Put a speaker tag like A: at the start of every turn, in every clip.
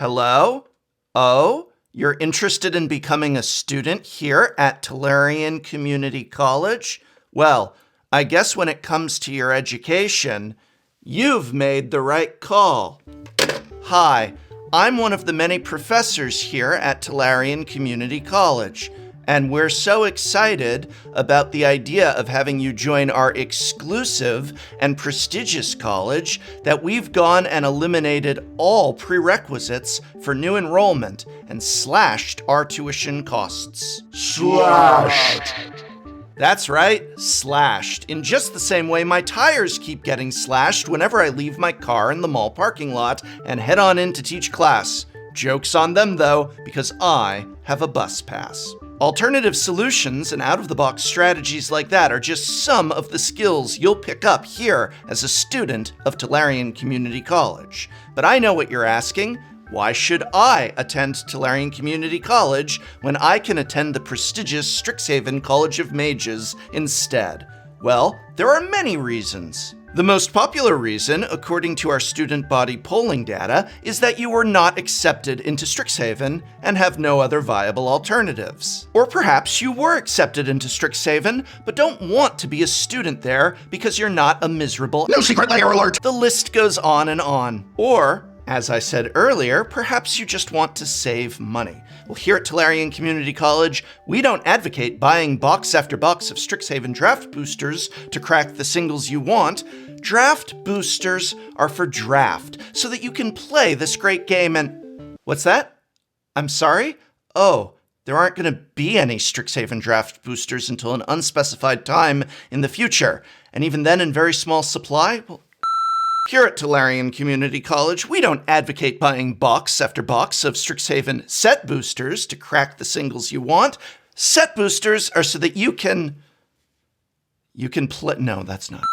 A: Hello? Oh, you're interested in becoming a student here at Tolarian Community College? Well, I guess when it comes to your education, you've made the right call. Hi, I'm one of the many professors here at Tolarian Community College, and we're so excited about the idea of having you join our exclusive and prestigious college that we've gone and eliminated all prerequisites for new enrollment and slashed our tuition costs.
B: Slashed!
A: That's right, slashed. In just the same way my tires keep getting slashed whenever I leave my car in the mall parking lot and head on in to teach class. Joke's on them though, because I have a bus pass. Alternative solutions and out-of-the-box strategies like that are just some of the skills you'll pick up here as a student of Tolarian Community College. But I know what you're asking. Why should I attend Tolarian Community College when I can attend the prestigious Strixhaven College of Mages instead? Well, there are many reasons. The most popular reason, according to our student body polling data, is that you were not accepted into Strixhaven and have no other viable alternatives. Or perhaps you were accepted into Strixhaven, but don't want to be a student there because you're not a miserable—
B: No secret layer alert!
A: The list goes on and on. Or, as I said earlier, perhaps you just want to save money. Well, here at Tolarian Community College, we don't advocate buying box after box of Strixhaven draft boosters to crack the singles you want. Draft boosters are for draft, so that you can play this great game and— What's that? I'm sorry? Oh, there aren't going to be any Strixhaven draft boosters until an unspecified time in the future, and even then in very small supply? Well, here at Tolarian Community College, we don't advocate buying box after box of Strixhaven set boosters to crack the singles you want. Set boosters are so that you can play— No, that's not.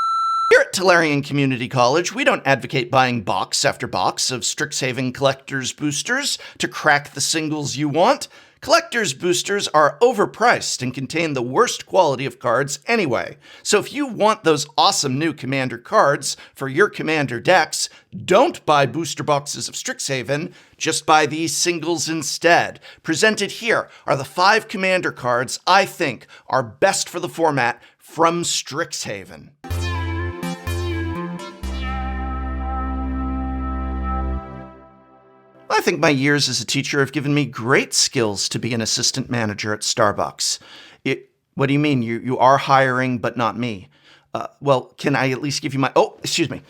A: Here at Tolarian Community College, we don't advocate buying box after box of Strixhaven collector's boosters to crack the singles you want. Collector's boosters are overpriced and contain the worst quality of cards anyway. So if you want those awesome new Commander cards for your Commander decks, don't buy booster boxes of Strixhaven, just buy these singles instead. Presented here are the 5 Commander cards I think are best for the format from Strixhaven. I think my years as a teacher have given me great skills to be an assistant manager at Starbucks. What do you mean? You are hiring, but not me? Well, can I at least give you my— Oh, excuse me.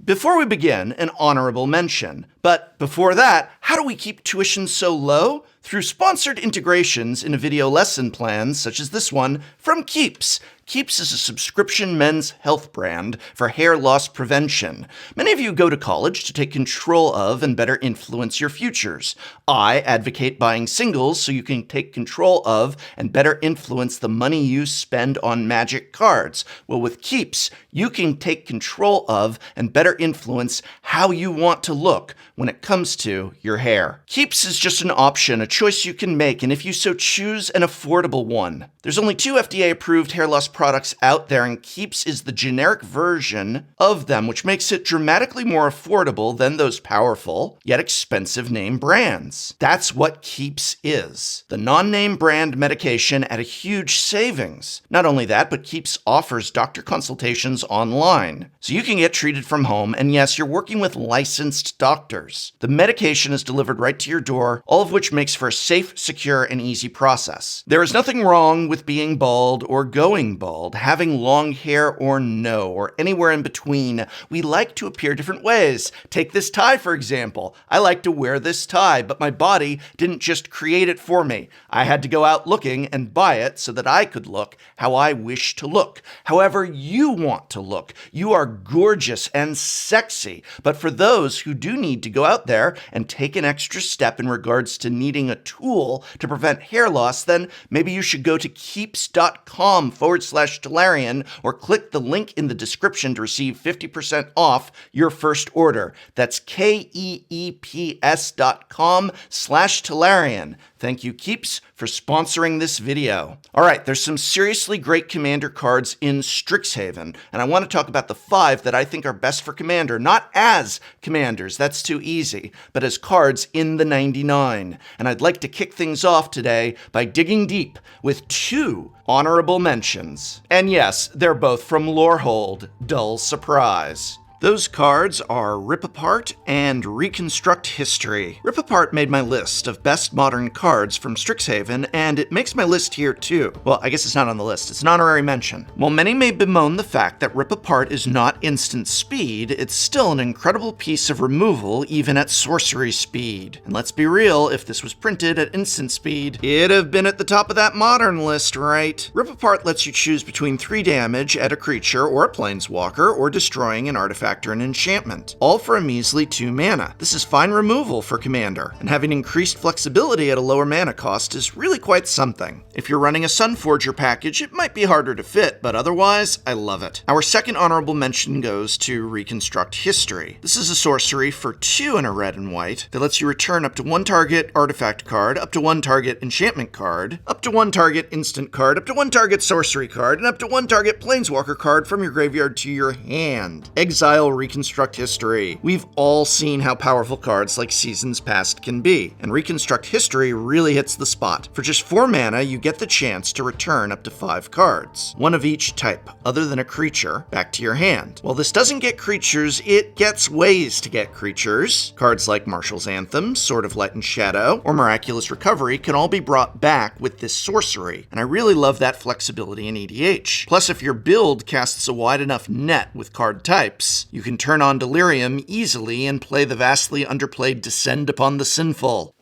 A: Before we begin, an honorable mention. But before that, how do we keep tuition so low? Through sponsored integrations into video lesson plans, such as this one from Keeps. Keeps is a subscription men's health brand for hair loss prevention. Many of you go to college to take control of and better influence your futures. I advocate buying singles so you can take control of and better influence the money you spend on magic cards. Well, with Keeps, you can take control of and better influence how you want to look when it comes to your hair. Keeps is just an option, a choice you can make, and if you so choose, an affordable one. There's only 2 FDA-approved hair loss products out there, and Keeps is the generic version of them, which makes it dramatically more affordable than those powerful, yet expensive name brands. That's what Keeps is. The non-name brand medication at a huge savings. Not only that, but Keeps offers doctor consultations online, so you can get treated from home, and yes, you're working with licensed doctors. The medication is delivered right to your door, all of which makes for a safe, secure, and easy process. There is nothing wrong with being bald or going bald, having long hair or no, or anywhere in between. We like to appear different ways. Take this tie, for example. I like to wear this tie, but my body didn't just create it for me. I had to go out looking and buy it so that I could look how I wish to look. However you want to look. You are gorgeous and sexy, but for those who do need to go out there and take an extra step in regards to needing a tool to prevent hair loss, then maybe you should go to keeps.com/Tolarian or click the link in the description to receive 50% off your first order. That's KEEPS.com/Tolarian. Thank you, Keeps, for sponsoring this video. All right, there's some seriously great Commander cards in Strixhaven, and I want to talk about the 5 that I think are best for Commander, not as Commanders, that's too easy, but as cards in the 99. And I'd like to kick things off today by digging deep with 2 honorable mentions. And yes, they're both from Lorehold. Dull surprise. Those cards are Rip Apart and Reconstruct History. Rip Apart made my list of best modern cards from Strixhaven, and it makes my list here too. Well, I guess it's not on the list, it's an honorary mention. While many may bemoan the fact that Rip Apart is not instant speed, it's still an incredible piece of removal even at sorcery speed. And let's be real, if this was printed at instant speed, it'd have been at the top of that modern list, right? Rip Apart lets you choose between 3 damage at a creature or a planeswalker, or destroying an artifact or an enchantment, all for a measly 2 mana. This is fine removal for Commander, and having increased flexibility at a lower mana cost is really quite something. If you're running a Sunforger package, it might be harder to fit, but otherwise, I love it. Our second honorable mention goes to Reconstruct History. This is a sorcery for 2 in a red and white that lets you return up to 1 target artifact card, up to 1 target enchantment card, up to 1 target instant card, up to 1 target sorcery card, and up to 1 target planeswalker card from your graveyard to your hand. Exile Reconstruct History. We've all seen how powerful cards like Seasons Past can be, and Reconstruct History really hits the spot. For just 4 mana, you get the chance to return up to 5 cards, 1 of each type, other than a creature, back to your hand. While this doesn't get creatures, it gets ways to get creatures. Cards like Marshal's Anthem, Sword of Light and Shadow, or Miraculous Recovery can all be brought back with this sorcery, and I really love that flexibility in EDH. Plus, if your build casts a wide enough net with card types, you can turn on Delirium easily and play the vastly underplayed Descend Upon the Sinful.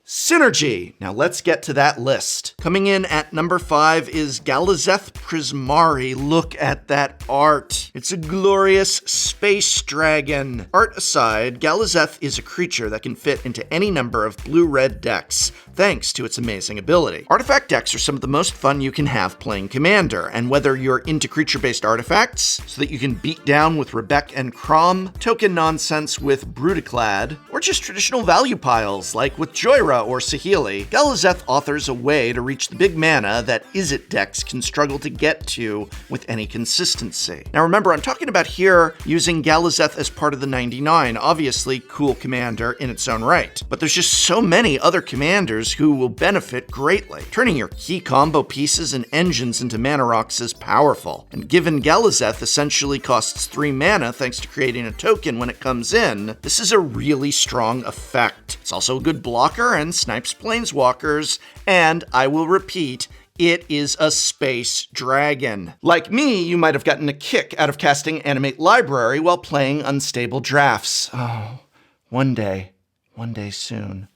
A: Synergy! Now let's get to that list. Coming in at number 5 is Galazeth Prismari. Look at that art. It's a glorious space dragon. Art aside, Galazeth is a creature that can fit into any number of blue-red decks, thanks to its amazing ability. Artifact decks are some of the most fun you can have playing Commander, and whether you're into creature-based artifacts, so that you can beat down with Rebek and Crom, token nonsense with Brutaclad, or just traditional value piles like with Joyra or Saheeli, Galazeth offers a way to reach the big mana that Izzet decks can struggle to get to with any consistency. Now remember, I'm talking about here using Galazeth as part of the 99, obviously cool Commander in its own right. But there's just so many other Commanders who will benefit greatly. Turning your key combo pieces and engines into mana rocks is powerful, and given Galazeth essentially costs 3 mana thanks to creating a token when it comes in, this is a really strong effect. It's also a good blocker and snipes planeswalkers, and I will repeat, it is a space dragon. Like me, you might have gotten a kick out of casting Animate Library while playing Unstable Drafts. Oh, one day soon.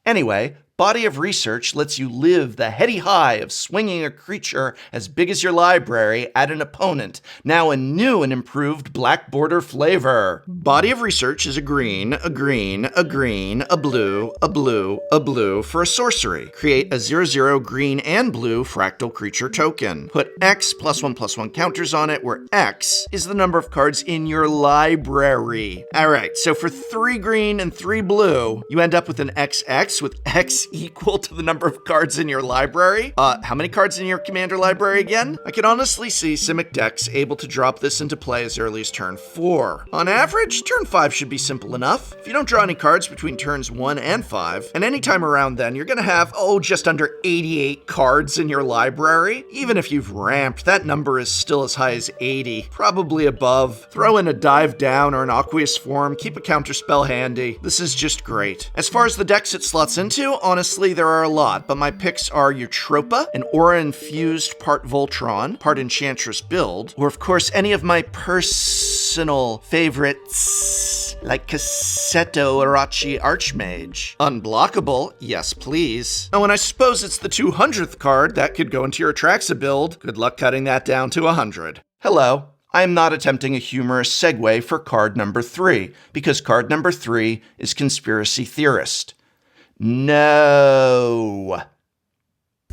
A: Anyway, Body of Research lets you live the heady high of swinging a creature as big as your library at an opponent, now a new and improved black border flavor. Body of Research is a green, a green, a green, a blue, a blue, a blue for a sorcery. Create a 0/0 green and blue fractal creature token. Put X +1/+1 counters on it, where X is the number of cards in your library. Alright, so for 3 green and 3 blue, you end up with an XX with X equal to the number of cards in your library. How many cards in your Commander library again? I can honestly see Simic decks able to drop this into play as early as turn 4. On average, turn 5 should be simple enough. If you don't draw any cards between turns 1 and 5, and any time around then, you're gonna have, just under 88 cards in your library. Even if you've ramped, that number is still as high as 80, probably above. Throw in a Dive Down or an Aqueous Form, keep a counterspell handy. This is just great. As far as the decks it slots into, honestly, there are a lot, but my picks are Eutropa, an aura-infused part Voltron, part Enchantress build, or of course any of my personal favorites, like Cassetto Arachi Archmage. Unblockable, yes please. Oh, and I suppose it's the 200th card that could go into your Atraxa build. Good luck cutting that down to 100. Hello. I am not attempting a humorous segue for card number 3, because card number 3 is Conspiracy Theorist. No.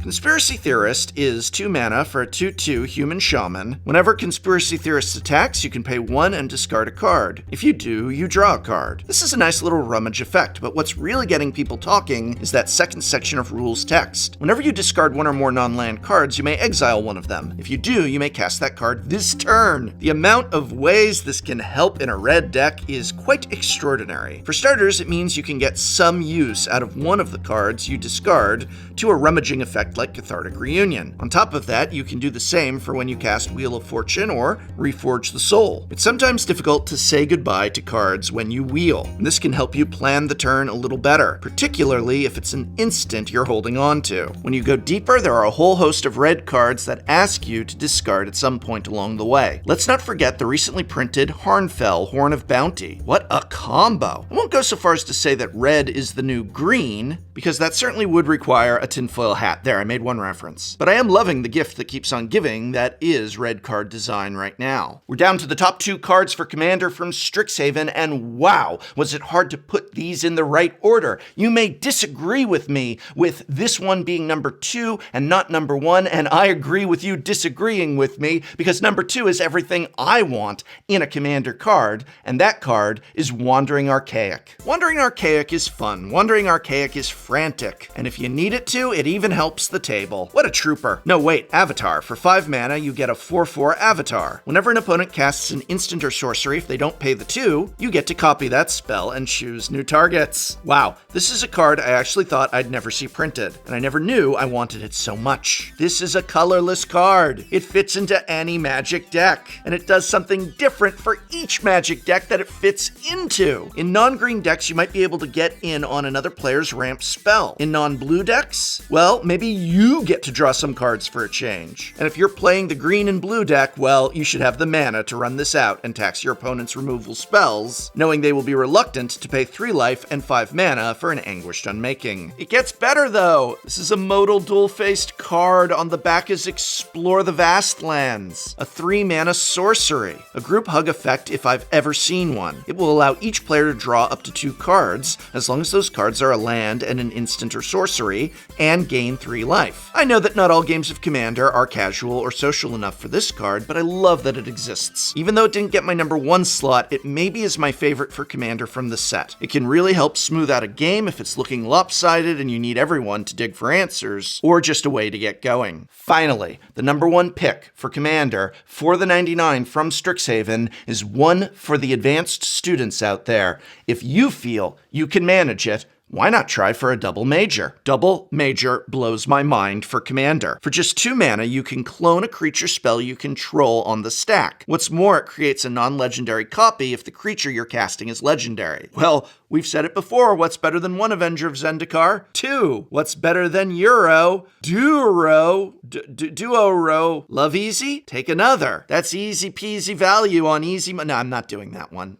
A: Conspiracy Theorist is 2 mana for a 2/2 human shaman. Whenever Conspiracy Theorist attacks, you can pay 1 and discard a card. If you do, you draw a card. This is a nice little rummage effect, but what's really getting people talking is that second section of rules text. Whenever you discard 1 or more non-land cards, you may exile one of them. If you do, you may cast that card this turn. The amount of ways this can help in a red deck is quite extraordinary. For starters, it means you can get some use out of one of the cards you discard to a rummaging effect like Cathartic Reunion. On top of that, you can do the same for when you cast Wheel of Fortune or Reforge the Soul. It's sometimes difficult to say goodbye to cards when you wheel, and this can help you plan the turn a little better, particularly if it's an instant you're holding on to. When you go deeper, there are a whole host of red cards that ask you to discard at some point along the way. Let's not forget the recently printed Harnfell, Horn of Bounty. What a combo! I won't go so far as to say that red is the new green, because that certainly would require a tinfoil hat. There, I made one reference. But I am loving the gift that keeps on giving that is red card design right now. We're down to the top 2 cards for Commander from Strixhaven, and wow, was it hard to put these in the right order. You may disagree with me with this one being number 2 and not number 1, and I agree with you disagreeing with me because number 2 is everything I want in a Commander card, and that card is Wandering Archaic. Wandering Archaic is fun. Wandering Archaic is frantic, and if you need it to, it even helps the table. What a trooper. No, wait, Avatar. For 5 mana, you get a 4/4 Avatar. Whenever an opponent casts an instant or sorcery, if they don't pay the 2, you get to copy that spell and choose new targets. Wow, this is a card I actually thought I'd never see printed, and I never knew I wanted it so much. This is a colorless card. It fits into any Magic deck, and it does something different for each Magic deck that it fits into. In non-green decks, you might be able to get in on another player's ramp spell. In non-blue decks, well, maybe you get to draw some cards for a change. And if you're playing the green and blue deck, well, you should have the mana to run this out and tax your opponent's removal spells, knowing they will be reluctant to pay 3 life and 5 mana for an Anguished Unmaking. It gets better though. This is a modal dual-faced card. On the back is Explore the Vastlands, a 3 mana sorcery, a group hug effect if I've ever seen one. It will allow each player to draw up to 2 cards, as long as those cards are a land and an instant or sorcery, and gain 3 life. I know that not all games of Commander are casual or social enough for this card, but I love that it exists. Even though it didn't get my number 1 slot, it maybe is my favorite for Commander from the set. It can really help smooth out a game if it's looking lopsided and you need everyone to dig for answers, or just a way to get going. Finally, the number 1 pick for Commander for the 99 from Strixhaven is one for the advanced students out there. If you feel you can manage it, why not try for a double major? Double major blows my mind for Commander. For just 2 mana, you can clone a creature spell you control on the stack. What's more, it creates a non-legendary copy if the creature you're casting is legendary. Well, we've said it before, what's better than 1 Avenger of Zendikar? 2. What's better than Euro? Duoro? Duoro? Love easy? Take another. That's easy peasy value on easy. No, I'm not doing that one.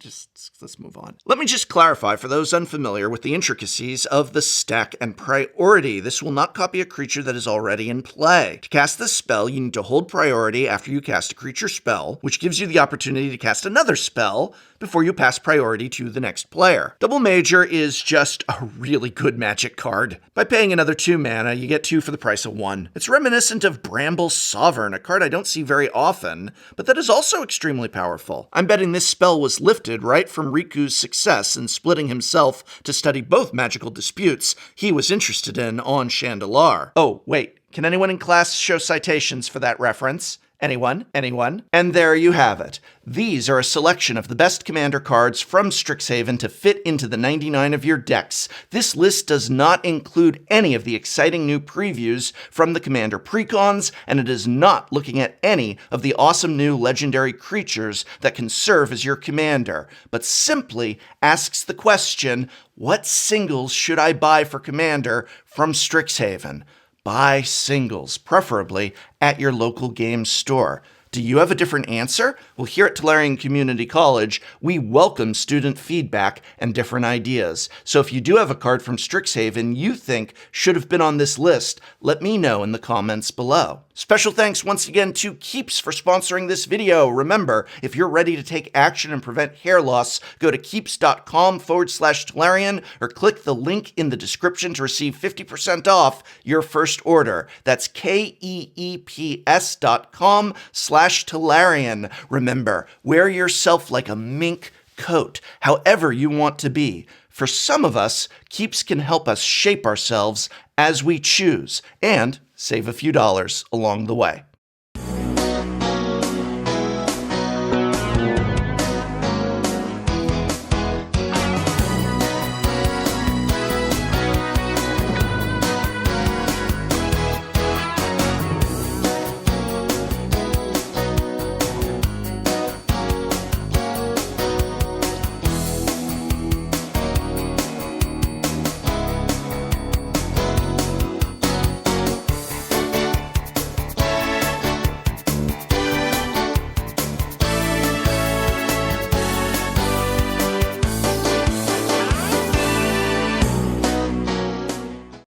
A: Let's move on. Let me just clarify for those unfamiliar with the intricacies of the stack and priority. This will not copy a creature that is already in play. To cast this spell, you need to hold priority after you cast a creature spell, which gives you the opportunity to cast another spell before you pass priority to the next player. Double Major is just a really good Magic card. By paying another 2 mana, you get 2 for the price of 1. It's reminiscent of Bramble Sovereign, a card I don't see very often, but that is also extremely powerful. I'm betting this spell was lifted right from Riku's success in splitting himself to study both magical disputes he was interested in on Chandelar. Oh, wait, can anyone in class show citations for that reference? Anyone? Anyone? And there you have it. These are a selection of the best Commander cards from Strixhaven to fit into the 99 of your decks. This list does not include any of the exciting new previews from the Commander precons, and it is not looking at any of the awesome new legendary creatures that can serve as your Commander, but simply asks the question, what singles should I buy for Commander from Strixhaven? Buy singles, preferably at your local game store. Do you have a different answer? Well, here at Tolarian Community College, we welcome student feedback and different ideas. So if you do have a card from Strixhaven you think should have been on this list, let me know in the comments below. Special thanks once again to Keeps for sponsoring this video. Remember, if you're ready to take action and prevent hair loss, go to keeps.com/Tolarian or click the link in the description to receive 50% off your first order. That's keeps.com/Tolarian. Remember, wear yourself like a mink coat, however you want to be. For some of us, Keeps can help us shape ourselves as we choose and save a few dollars along the way.